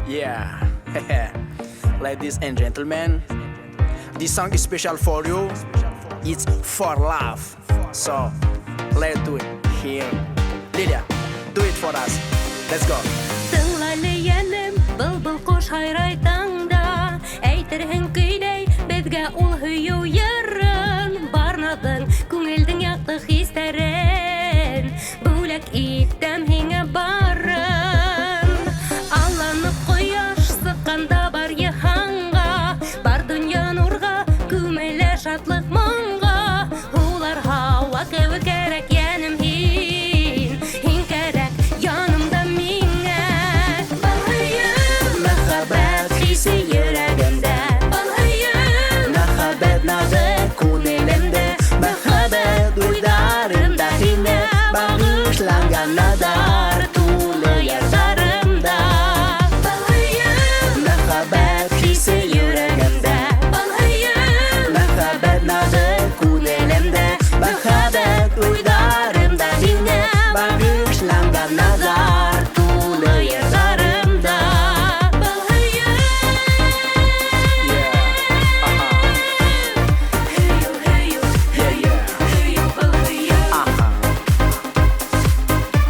Yeah, ladies and gentlemen, this song is special for you. It's for love. So, let's do it here. Lilia, do it for us. Let's go. Тыңлалыйәнем, был кош хайрай таңда. Әйтерһең көйдәй, безгә ул һөю йырын. Барнадың күңелдең якты хисләрен. Бүләк иттем һиңа барын. Алланып кояш сыкканда бар яһанга. Бар дөнья нурга, күмелә шатлык моңга. Улар һава кебек кәрәк янем һин. Һин кәрәк янымда миңа. Балһыйым, мәхәббәт хисе йөрәгемдә. Балһыйым, мәхәббәт нагы күңелемдә. Мәхәббәт уйларымда һине багышланган надар тулы яшьләремдә. Балһыйым, мәхәббәт хисе йөрәгемдә. Балһыйым, мәхәббәт нагы күңелемдә. Мәхәббәт уйларымда һине багышланган надар тулы яшьләремдә. Балһыйым.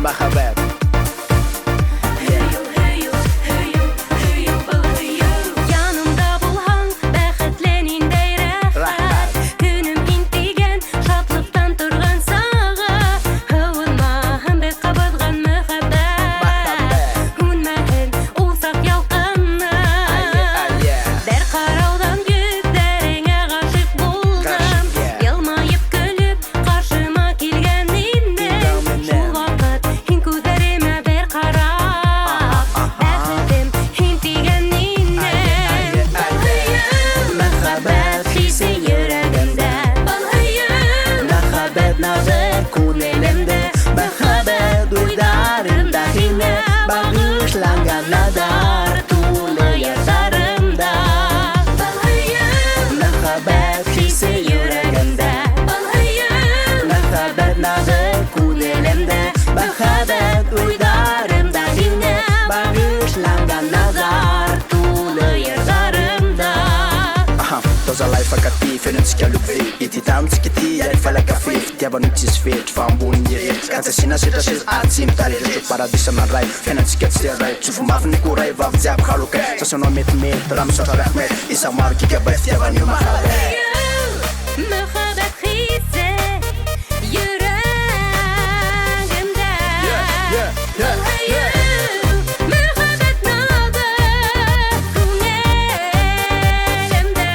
Mahabbat. Yanımda bulhan, bәхетле ниндәй рәхәт. Көнем интигән, шатлыктан торган сага. Һавынмаһын бик кабызган мәхәббәт. Күнмәһен ул сак ялкынны. Бер караудан йөзләреңә гашыйк булдым. Елмаеп көлеп, каршыма килгән инде. Шул вакыт һин күзләремә бер карап. Бәхетем һин тигән инде. Балһыйым, мәхәббәт хисе йөрәгемдә. Балһыйым, мәхәббәт нагы күңелемдә. Мәхәббәт уйларымда һине багышланган надар тулы яшьләремдә. Балһыйым, мәхәббәт хисе йөрәгемдә. Балһыйым, мәхәббәт нагы күңелемдә. Мәхәббәт уйларымда һине багышланган надар тулы яшьләремдә. Todos a life a catif, eu não te quero ver. E te dá que te é fala que fez. Te aba não te desfeito, fã bom dia. Canta se nasce da xis a sim tá ali de para deixar na rai. Fena te quer ser rai. Tu fumava nem curai, vai fazer a caluca. Só seu nome é me, para me soltar a mer. Isso é mar que é best, te aba nem uma rala. Мәхәббәт хисе йөрәгемдә. Балһыйым, мәхәббәт нагы күңелемдә.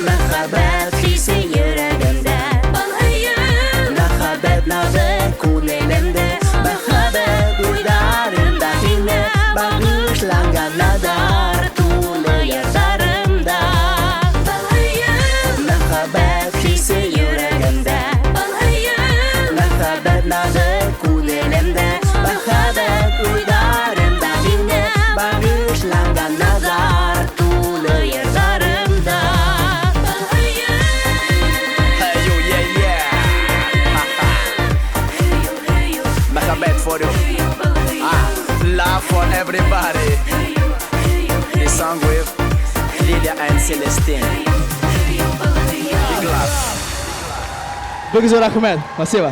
Мәхәббәт хисе йөрәгемдә. Балһыйым, мәхәббәт нагы күңелемдә. Мәхәббәт уйларымда һине багышланган надар тулы яшьләремдә. Балһыйым, мәхәббәт хисе йөрәгемдә. Балһыйым, мәхәббәт нагы күңелемдә. Мәхәббәт уйларымда һине багышланган надар тулы яшьләремдә. Балһыйым. Hey yo, yeah. Mahabbat for you. Love for everybody. This song with Lilia and Celestine. Big love. Big Rahmet, спасибо.